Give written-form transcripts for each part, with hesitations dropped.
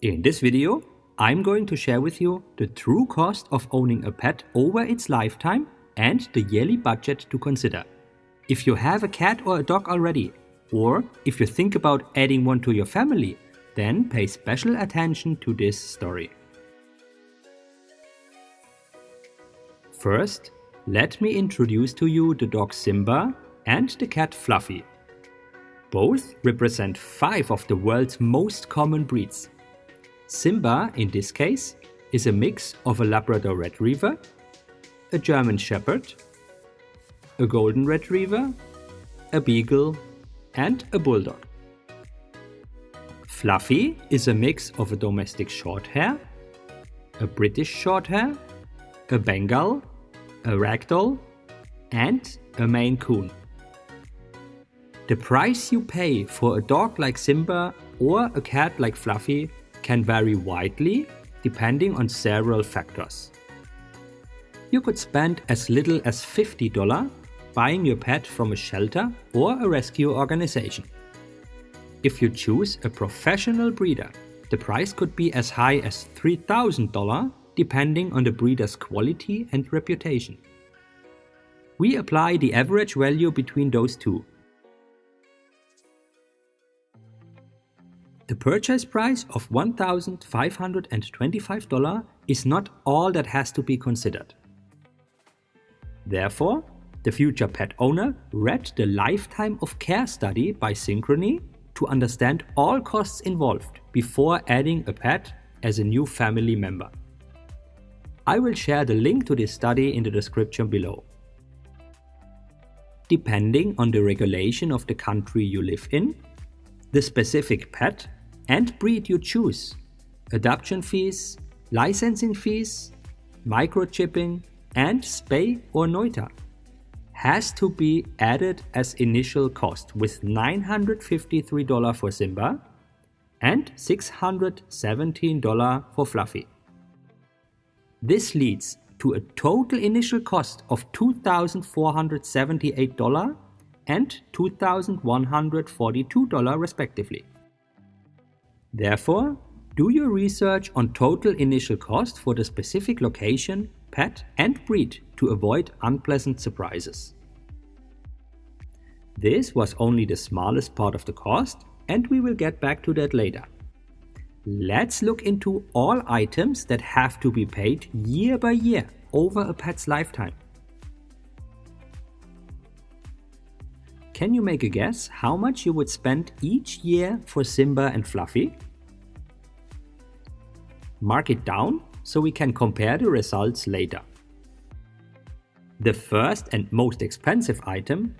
In this video, I'm going to share with you the true cost of owning a pet over its lifetime and the yearly budget to consider. If you have a cat or a dog already, or if you think about adding one to your family, then pay special attention to this story. First, let me introduce to you the dog Simba and the cat Fluffy. Both represent 5 of the world's most common breeds. Simba, in this case, is a mix of a Labrador Retriever, a German Shepherd, a Golden Retriever, a Beagle, and a Bulldog. Fluffy is a mix of a domestic Shorthair, a British Shorthair, a Bengal, a Ragdoll, and a Maine Coon. The price you pay for a dog like Simba or a cat like Fluffy can vary widely depending on several factors. You could spend as little as $50 buying your pet from a shelter or a rescue organization. If you choose a professional breeder, the price could be as high as $3,000 depending on the breeder's quality and reputation. We apply the average value between those two. The purchase price of $1,525 is not all that has to be considered. Therefore, the future pet owner read the Lifetime of Care study by Synchrony to understand all costs involved before adding a pet as a new family member. I will share the link to this study in the description below. Depending on the regulation of the country you live in, the specific pet and breed you choose, adoption fees, licensing fees, microchipping, and spay or neuter has to be added as initial cost with $953 for Simba and $617 for Fluffy. This leads to a total initial cost of $2,478 and $2,142 respectively. Therefore, do your research on total initial cost for the specific location, pet, and breed to avoid unpleasant surprises. This was only the smallest part of the cost, and we will get back to that later. Let's look into all items that have to be paid year by year over a pet's lifetime. Can you make a guess how much you would spend each year for Simba and Fluffy? Mark it down so we can compare the results later. The first and most expensive item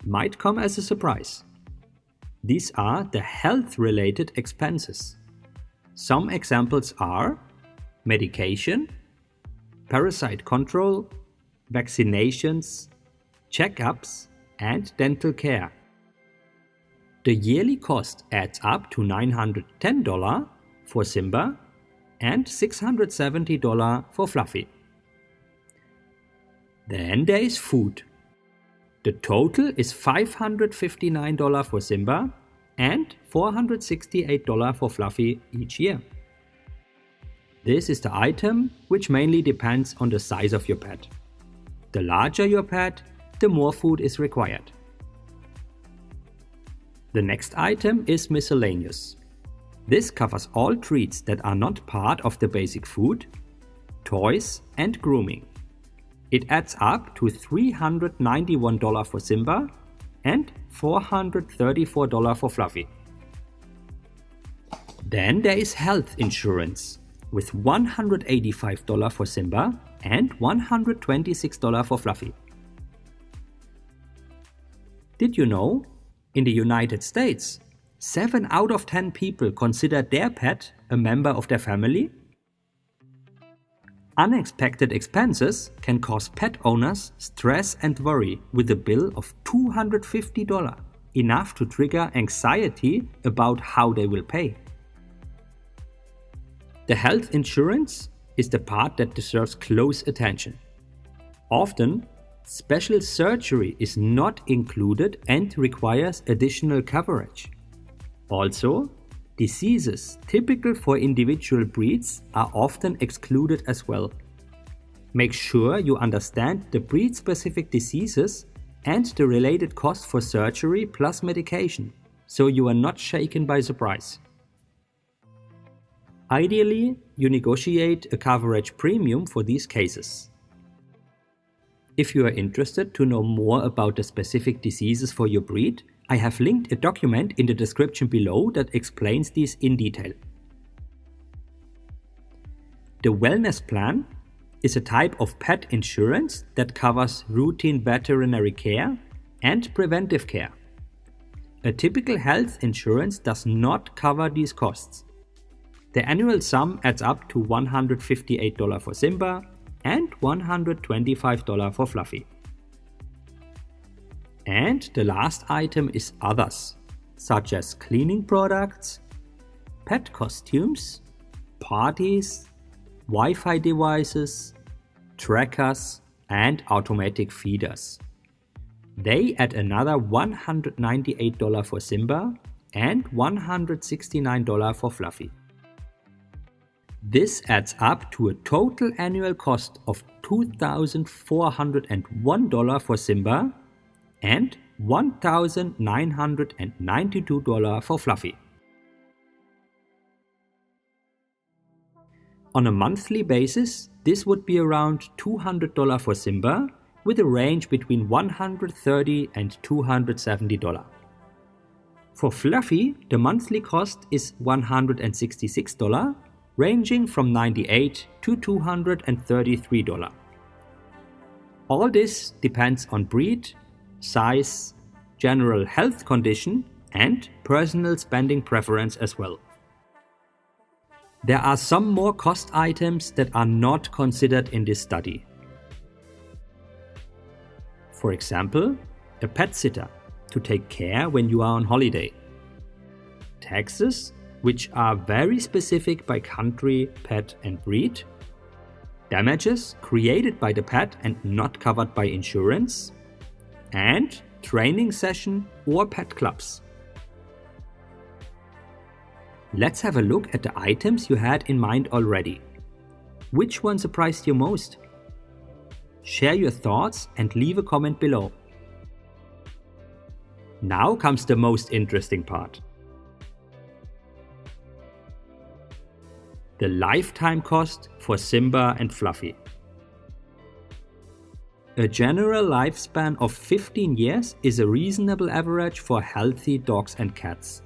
might come as a surprise. These are the health-related expenses. Some examples are medication, parasite control, vaccinations, checkups, and dental care. The yearly cost adds up to $910 for Simba and $670 for Fluffy. Then there is food. The total is $559 for Simba and $468 for Fluffy each year. This is the item which mainly depends on the size of your pet. The larger your pet, the more food is required. The next item is miscellaneous. This covers all treats that are not part of the basic food, toys, and grooming. It adds up to $391 for Simba and $434 for Fluffy. Then there is health insurance with $185 for Simba and $126 for Fluffy. Did you know? In the United States, 7 out of 10 people consider their pet a member of their family. Unexpected expenses can cause pet owners stress and worry with a bill of $250, enough to trigger anxiety about how they will pay. The health insurance is the part that deserves close attention. Often, special surgery is not included and requires additional coverage. Also, Diseases typical for individual breeds are often excluded as well. Make sure you understand the breed-specific diseases and the related cost for surgery plus medication, so you are not shaken by surprise. Ideally, you negotiate a coverage premium for these cases. If you are interested to know more about the specific diseases for your breed, I have linked a document in the description below that explains these in detail. The wellness plan is a type of pet insurance that covers routine veterinary care and preventive care. A typical health insurance does not cover these costs. The annual sum adds up to $158 for Simba and $125 for Fluffy. And the last item is others, such as cleaning products, pet costumes, parties, Wi-Fi devices, trackers, and automatic feeders. They add another $198 for Simba and $169 for Fluffy. This adds up to a total annual cost of $2,401 for Simba and $1,992 for Fluffy. On a monthly basis, this would be around $200 for Simba, with a range between $130 and $270. For Fluffy, the monthly cost is $166, ranging from $98 to $233. All this depends on breed, size, general health condition, and personal spending preference as well. There are some more cost items that are not considered in this study. For example, a pet sitter to take care when you are on holiday. Taxes, which are very specific by country, pet, and breed. Damages created by the pet and not covered by insurance. And training session or pet clubs. Let's have a look at the items you had in mind already. Which one surprised you most? Share your thoughts and leave a comment below. Now comes the most interesting part. The lifetime cost for Simba and Fluffy. A general lifespan of 15 years is a reasonable average for healthy dogs and cats.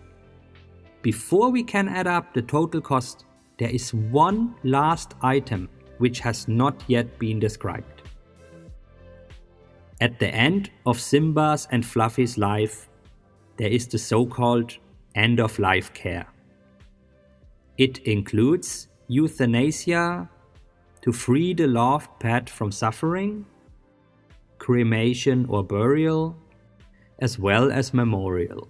Before we can add up the total cost, there is one last item which has not yet been described. At the end of Simba's and Fluffy's life, there is the so-called end-of-life care. It includes euthanasia to free the loved pet from suffering, cremation or burial, as well as memorial.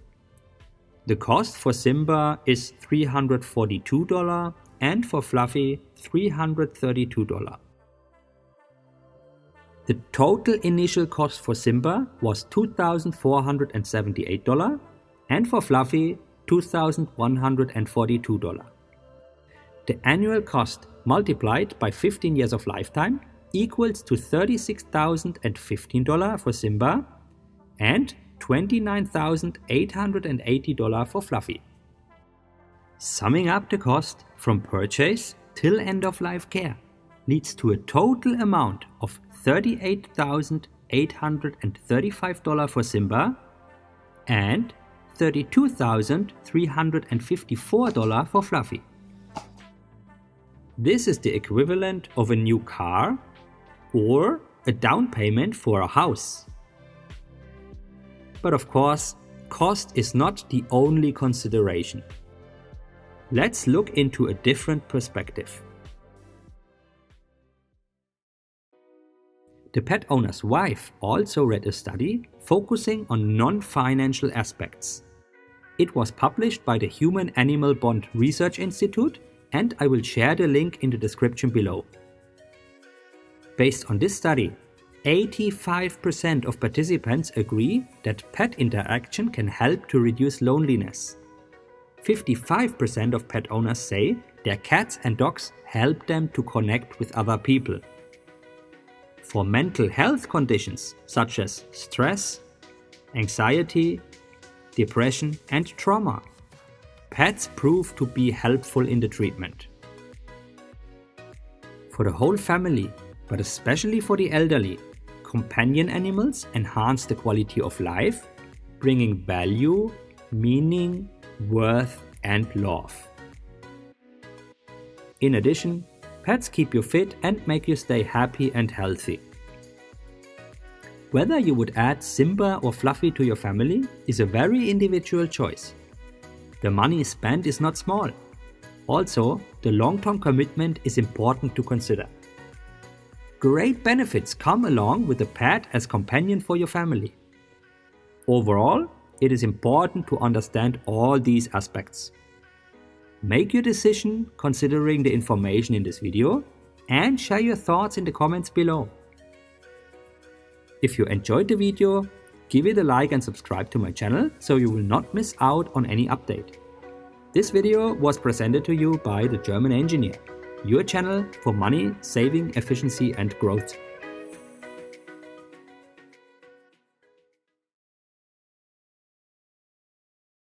The cost for Simba is $342 and for Fluffy $332. The total initial cost for Simba was $2,478 and for Fluffy $2,142. The annual cost multiplied by 15 years of lifetime equals to $36,015 for Simba and $29,880 for Fluffy. Summing up the cost from purchase till end-of-life care leads to a total amount of $38,835 for Simba and $32,354 for Fluffy. This is the equivalent of a new car or a down payment for a house. But of course, cost is not the only consideration. Let's look into a different perspective. The pet owner's wife also read a study focusing on non-financial aspects. It was published by the Human Animal Bond Research Institute, and I will share the link in the description below. Based on this study, 85% of participants agree that pet interaction can help to reduce loneliness. 55% of pet owners say their cats and dogs help them to connect with other people. For mental health conditions such as stress, anxiety, depression, and trauma, pets prove to be helpful in the treatment. For the whole family, but especially for the elderly, companion animals enhance the quality of life, bringing value, meaning, worth, and love. In addition, pets keep you fit and make you stay happy and healthy. Whether you would add Simba or Fluffy to your family is a very individual choice. The money spent is not small. Also, the long-term commitment is important to consider. Great benefits come along with a pet as companion for your family. Overall, it is important to understand all these aspects. Make your decision considering the information in this video and share your thoughts in the comments below. If you enjoyed the video, give it a like and subscribe to my channel so you will not miss out on any update. This video was presented to you by The German Engineer, your channel for money, saving, efficiency and growth.